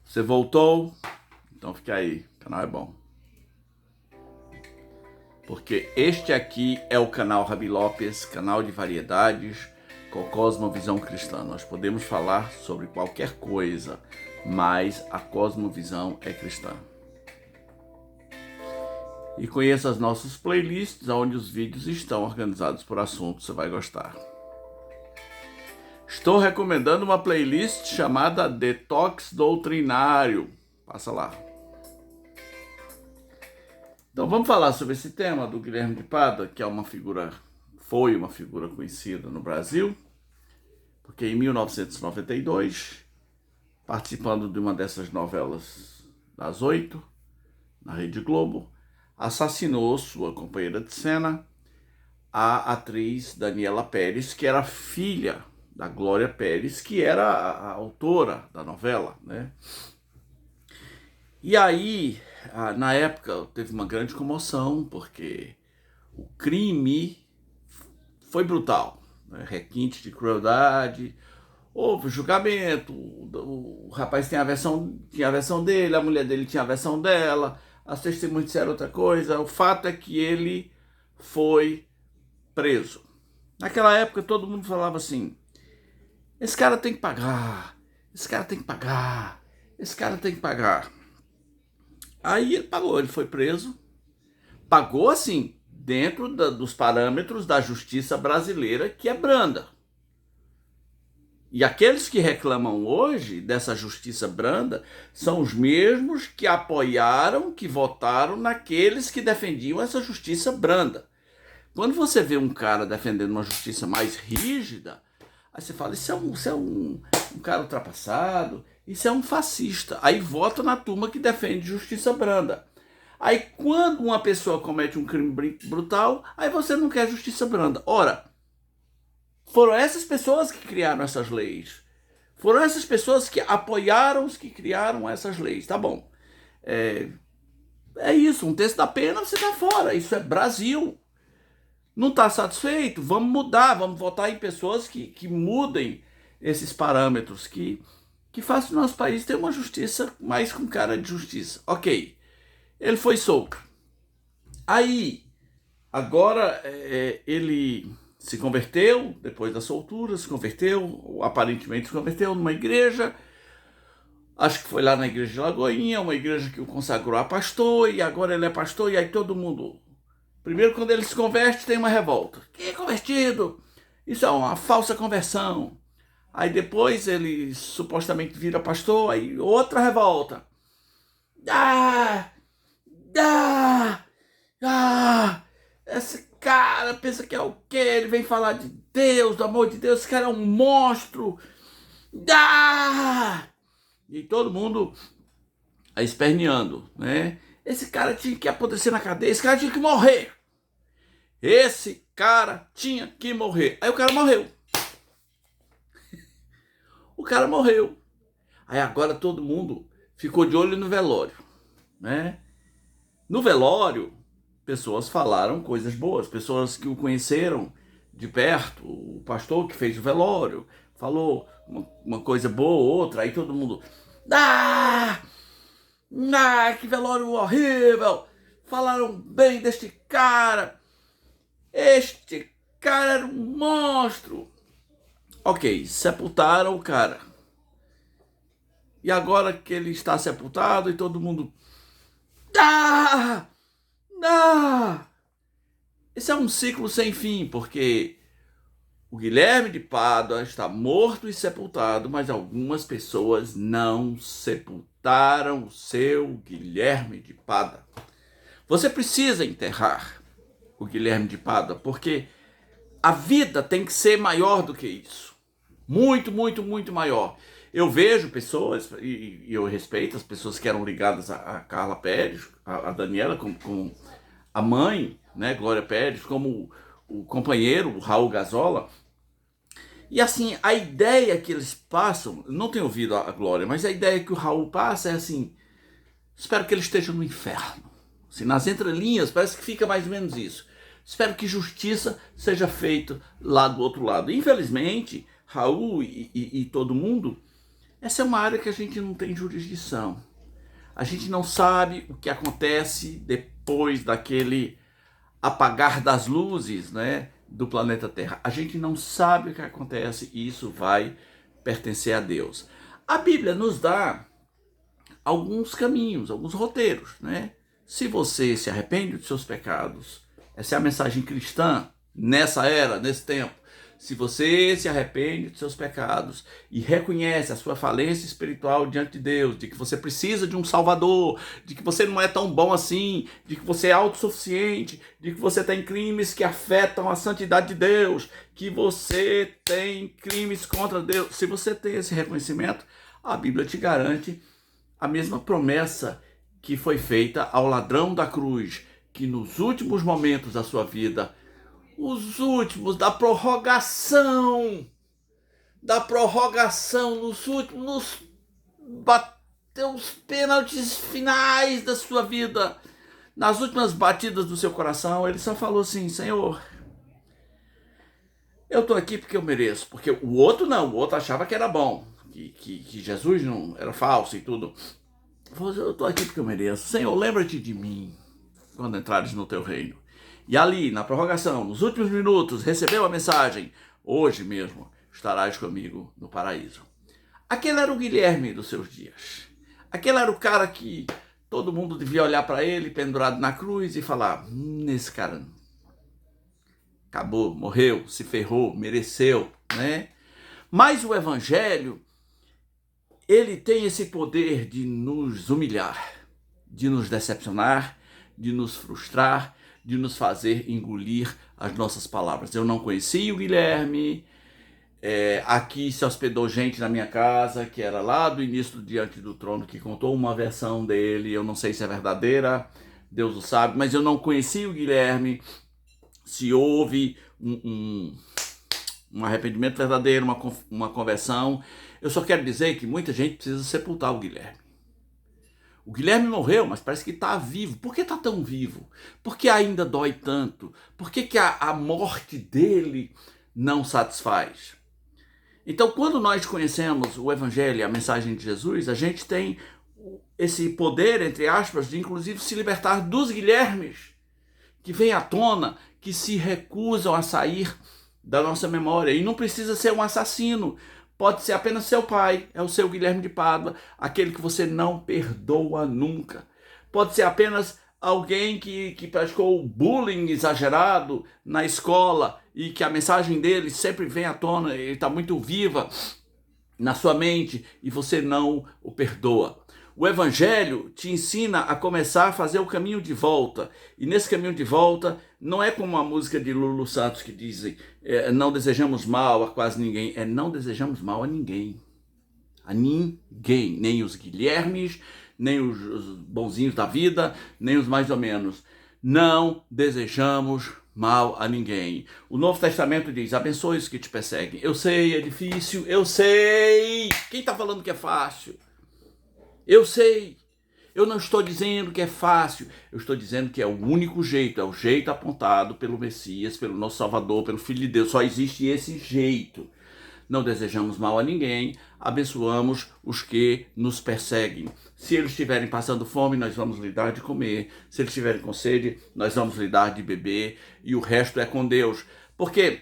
Você voltou? Então fica aí, o canal é bom. Porque este aqui é o canal Rabi Lopes, canal de variedades com cosmovisão cristã. Nós podemos falar sobre qualquer coisa, mas a cosmovisão é cristã. E conheça as nossas playlists, onde os vídeos estão organizados por assunto, você vai gostar. Estou recomendando uma playlist chamada Detox Doutrinário. Passa lá. Então vamos falar sobre esse tema do Guilherme de Pádua, que foi uma figura conhecida no Brasil, porque em 1992, participando de uma dessas novelas das 8, na Rede Globo, assassinou sua companheira de cena, a atriz Daniela Pérez, que era filha da Glória Pérez, que era a autora da novela, né? E aí, na época, teve uma grande comoção, porque o crime foi brutal, né? Requinte de crueldade, houve julgamento, o rapaz tinha a versão dele, a mulher dele tinha a versão dela, as testemunhas disseram outra coisa. O fato é que ele foi preso. Naquela época, todo mundo falava assim: esse cara tem que pagar, esse cara tem que pagar, esse cara tem que pagar. Aí ele pagou, ele foi preso, pagou assim, dentro dos parâmetros da justiça brasileira, que é branda. E aqueles que reclamam hoje dessa justiça branda são os mesmos que apoiaram, que votaram naqueles que defendiam essa justiça branda. Quando você vê um cara defendendo uma justiça mais rígida, aí você fala: isso é um cara ultrapassado, isso é um fascista. Aí vota na turma que defende justiça branda. Aí quando uma pessoa comete um crime brutal, aí você não quer justiça branda. Ora, foram essas pessoas que criaram essas leis. Foram essas pessoas que apoiaram os que criaram essas leis. Tá bom. É isso, um terço da pena você tá fora. Isso é Brasil. Não está satisfeito? Vamos mudar, vamos votar em pessoas que mudem esses parâmetros, que façam o nosso país ter uma justiça mais com cara de justiça. Ok, ele foi solto. Aí, agora ele se converteu, depois da soltura, aparentemente se converteu numa igreja, acho que foi lá na igreja de Lagoinha, uma igreja que o consagrou a pastor, e agora ele é pastor, e aí todo mundo... Primeiro, quando ele se converte, tem uma revolta. Que convertido? Isso é uma falsa conversão. Aí depois ele supostamente vira pastor, aí outra revolta. Esse cara pensa que é o quê? Ele vem falar de Deus, do amor de Deus, esse cara é um monstro. E todo mundo esperneando, né? Esse cara tinha que apodrecer na cadeia, esse cara tinha que morrer. Esse cara tinha que morrer. Aí o cara morreu. O cara morreu. Aí agora todo mundo ficou de olho no velório, né? No velório, pessoas falaram coisas boas, pessoas que o conheceram de perto, o pastor que fez o velório falou uma coisa boa, outra, aí todo mundo... que velório horrível! Falaram bem deste cara! Este cara era um monstro! Ok, sepultaram o cara. E agora que ele está sepultado e todo mundo... Esse é um ciclo sem fim, porque o Guilherme de Pádua está morto e sepultado, mas algumas pessoas não sepultaram o seu Guilherme de Pádua. Você precisa enterrar o Guilherme de Pádua, porque a vida tem que ser maior do que isso. Muito, muito, muito maior. Eu vejo pessoas, e eu respeito as pessoas que eram ligadas a Carla Pérez, a Daniela, com a mãe, né, Glória Pérez, como o companheiro, o Raul Gazola. E assim, a ideia que eles passam, não tenho ouvido a Glória, mas a ideia que o Raul passa é assim: espero que ele esteja no inferno. Assim, nas entrelinhas parece que fica mais ou menos isso. Espero que justiça seja feita lá do outro lado. Infelizmente, Raul e todo mundo Essa é uma área que a gente não tem jurisdição. A gente não sabe o que acontece depois daquele apagar das luzes, né, do planeta Terra. A gente não sabe o que acontece e isso vai pertencer a Deus. A Bíblia nos dá alguns caminhos, alguns roteiros, né? Se você se arrepende dos seus pecados, essa é a mensagem cristã nessa era, nesse tempo. Se você se arrepende dos seus pecados e reconhece a sua falência espiritual diante de Deus, de que você precisa de um Salvador, de que você não é tão bom assim, de que você é autossuficiente, de que você tem crimes que afetam a santidade de Deus, que você tem crimes contra Deus. Se você tem esse reconhecimento, a Bíblia te garante a mesma promessa que foi feita ao ladrão da cruz, que nos últimos momentos da sua vida, os últimos da prorrogação, nos últimos, bateu os pênaltis finais da sua vida, nas últimas batidas do seu coração, ele só falou assim: Senhor, eu estou aqui porque eu mereço. Porque o outro não, o outro achava que era bom, que Jesus não era falso e tudo. Eu estou aqui porque eu mereço. Senhor, lembra-te de mim quando entrares no teu reino. E ali, na prorrogação, nos últimos minutos, recebeu a mensagem: hoje mesmo estarás comigo no paraíso. Aquele era o Guilherme dos seus dias. Aquele era o cara que todo mundo devia olhar para ele pendurado na cruz e falar: esse cara acabou, morreu, se ferrou, mereceu, né? Mas o Evangelho, ele tem esse poder de nos humilhar, de nos decepcionar, de nos frustrar, de nos fazer engolir as nossas palavras. Eu não conhecia o Guilherme, aqui se hospedou gente na minha casa, que era lá do início do Diante do Trono, que contou uma versão dele, eu não sei se é verdadeira, Deus o sabe, mas eu não conhecia o Guilherme. Se houve um arrependimento verdadeiro, uma conversão, eu só quero dizer que muita gente precisa sepultar o Guilherme. O Guilherme morreu, mas parece que está vivo. Por que está tão vivo? Por que ainda dói tanto? Por que a morte dele não satisfaz? Então, quando nós conhecemos o Evangelho e a mensagem de Jesus, a gente tem esse poder, entre aspas, de inclusive se libertar dos Guilhermes que vêm à tona, que se recusam a sair da nossa memória. E não precisa ser um assassino. Pode ser apenas seu pai, é o seu Guilherme de Pádua, aquele que você não perdoa nunca. Pode ser apenas alguém que praticou bullying exagerado na escola e que a mensagem dele sempre vem à tona, ele está muito viva na sua mente e você não o perdoa. O Evangelho te ensina a começar a fazer o caminho de volta. E nesse caminho de volta, não é como a música de Lulu Santos que dizem não desejamos mal a quase ninguém. Não desejamos mal a ninguém. A ninguém. Nem os Guilhermes, nem os bonzinhos da vida, nem os mais ou menos. Não desejamos mal a ninguém. O Novo Testamento diz: abençoe os que te perseguem. Eu sei, é difícil, eu sei. Quem está falando que é fácil? Eu sei, eu não estou dizendo que é fácil, eu estou dizendo que é o único jeito, é o jeito apontado pelo Messias, pelo nosso Salvador, pelo Filho de Deus, só existe esse jeito. Não desejamos mal a ninguém, abençoamos os que nos perseguem. Se eles estiverem passando fome, nós vamos lhe dar de comer. Se eles estiverem com sede, nós vamos lhe dar de beber, e o resto é com Deus. Porque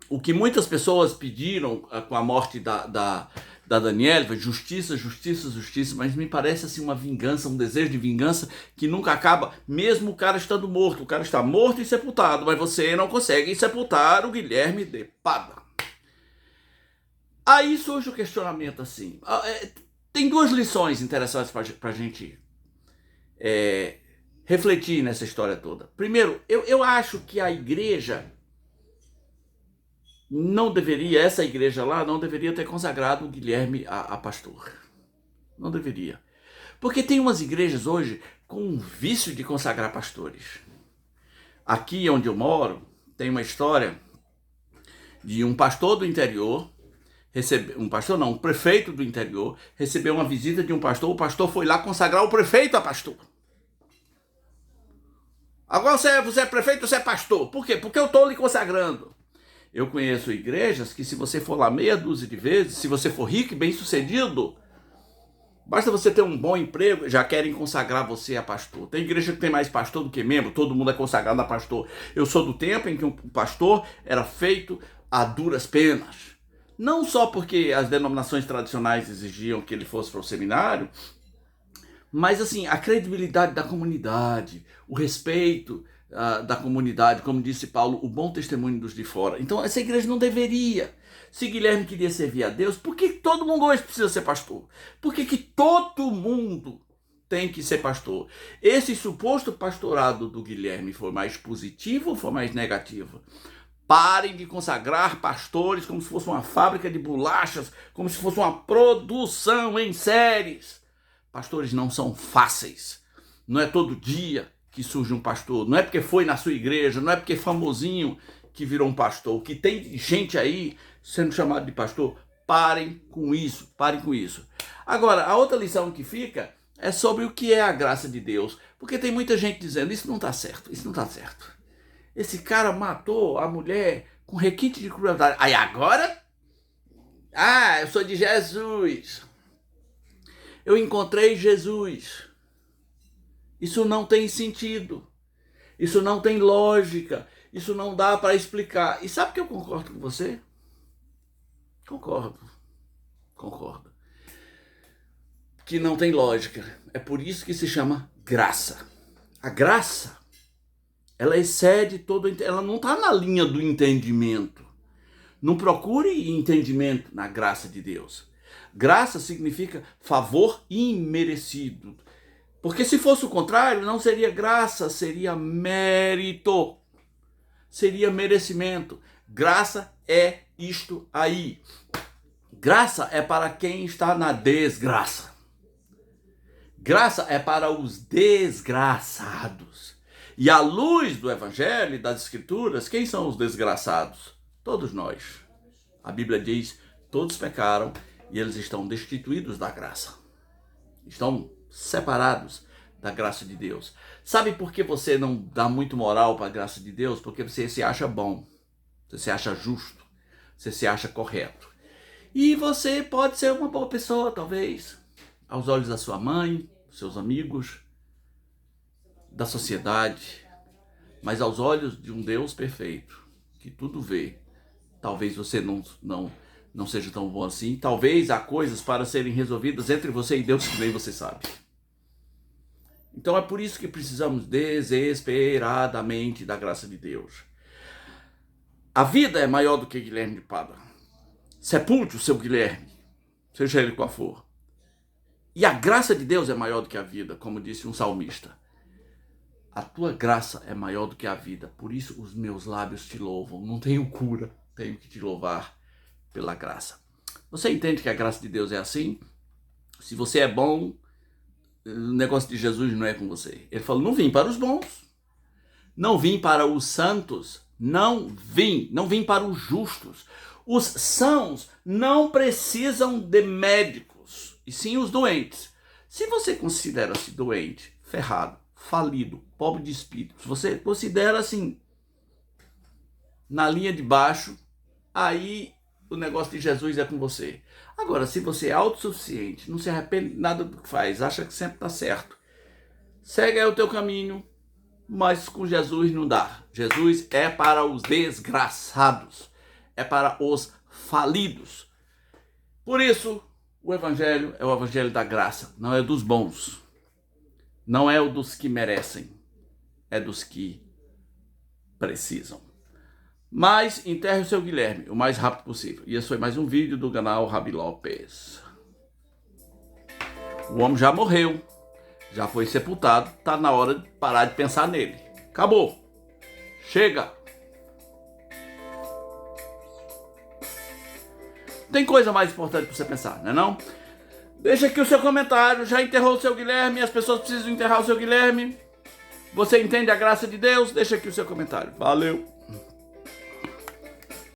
o que muitas pessoas pediram com a morte da Daniela foi justiça, justiça, justiça, mas me parece assim uma vingança, um desejo de vingança que nunca acaba, mesmo o cara estando morto. O cara está morto e sepultado, mas você não consegue sepultar o Guilherme de Pádua. Aí surge o questionamento assim. Tem duas lições interessantes para a gente refletir nessa história toda. Primeiro, eu acho que a igreja essa igreja lá não deveria ter consagrado o Guilherme a pastor. Não deveria. Porque tem umas igrejas hoje com um vício de consagrar pastores. Aqui onde eu moro, tem uma história de um pastor do interior, um prefeito do interior, recebeu uma visita de um pastor, o pastor foi lá consagrar o prefeito a pastor. Agora você é prefeito, você é pastor. Por quê? Porque eu estou lhe consagrando. Eu conheço igrejas que, se você for lá meia dúzia de vezes, se você for rico e bem sucedido, basta você ter um bom emprego, já querem consagrar você a pastor. Tem igreja que tem mais pastor do que membro, todo mundo é consagrado a pastor. Eu sou do tempo em que o pastor era feito a duras penas. Não só porque as denominações tradicionais exigiam que ele fosse para o seminário, mas assim, a credibilidade da comunidade, o respeito da comunidade, como disse Paulo, o bom testemunho dos de fora. Então essa igreja não deveria. Se Guilherme queria servir a Deus, por que todo mundo hoje precisa ser pastor? Por que todo mundo tem que ser pastor? Esse suposto pastorado do Guilherme foi mais positivo ou foi mais negativo? Parem de consagrar pastores como se fosse uma fábrica de bolachas, como se fosse uma produção em séries. Pastores não são fáceis. Não é todo dia que surge um pastor. Não é porque foi na sua igreja, não é porque é famosinho que virou um pastor. Que tem gente aí sendo chamado de pastor. Parem com isso, parem com isso. Agora, a outra lição que fica é sobre o que é a graça de Deus. Porque tem muita gente dizendo, isso não está certo, isso não está certo. Esse cara matou a mulher com requinte de crueldade. Aí agora? Eu sou de Jesus. Eu encontrei Jesus. Isso não tem sentido. Isso não tem lógica. Isso não dá para explicar. E sabe que eu concordo com você? Concordo. Que não tem lógica. É por isso que se chama graça. A graça, ela excede todo... Ela não está na linha do entendimento. Não procure entendimento na graça de Deus. Graça significa favor imerecido. Porque se fosse o contrário, não seria graça, seria mérito. Seria merecimento. Graça é isto aí. Graça é para quem está na desgraça. Graça é para os desgraçados. E à luz do Evangelho e das Escrituras, quem são os desgraçados? Todos nós. A Bíblia diz, todos pecaram e eles estão destituídos da graça. Estão separados da graça de Deus. Sabe por que você não dá muito moral para a graça de Deus? Porque você se acha bom, você se acha justo, você se acha correto. E você pode ser uma boa pessoa, talvez, aos olhos da sua mãe, dos seus amigos, da sociedade, mas aos olhos de um Deus perfeito, que tudo vê, talvez você não seja tão bom assim. Talvez há coisas para serem resolvidas entre você e Deus que nem você sabe. Então é por isso que precisamos desesperadamente da graça de Deus. A vida é maior do que Guilherme de Pádua. Sepulte o seu Guilherme, seja ele qual for. E a graça de Deus é maior do que a vida, como disse um salmista. A tua graça é maior do que a vida, por isso os meus lábios te louvam. Não tenho cura, tenho que te louvar pela graça. Você entende que a graça de Deus é assim? Se você é bom, o negócio de Jesus não é com você. Ele falou, não vim para os bons, não vim para os santos, não vim para os justos. Os sãos não precisam de médicos, e sim os doentes. Se você considera-se doente, ferrado, falido, pobre de espírito, se você considera assim, na linha de baixo, aí o negócio de Jesus é com você. Agora, se você é autossuficiente, não se arrepende de nada do que faz, acha que sempre está certo, segue aí o teu caminho, mas com Jesus não dá. Jesus é para os desgraçados, é para os falidos. Por isso, o Evangelho é o Evangelho da graça, não é dos bons, não é o dos que merecem, é dos que precisam. Mas enterre o seu Guilherme o mais rápido possível. E esse foi mais um vídeo do canal Rabi Lopes. O homem já morreu, já foi sepultado, tá na hora de parar de pensar nele. Acabou. Chega. Tem coisa mais importante para você pensar, não é não? Deixa aqui o seu comentário. Já enterrou o seu Guilherme? As pessoas precisam enterrar o seu Guilherme? Você entende a graça de Deus? Deixa aqui o seu comentário. Valeu.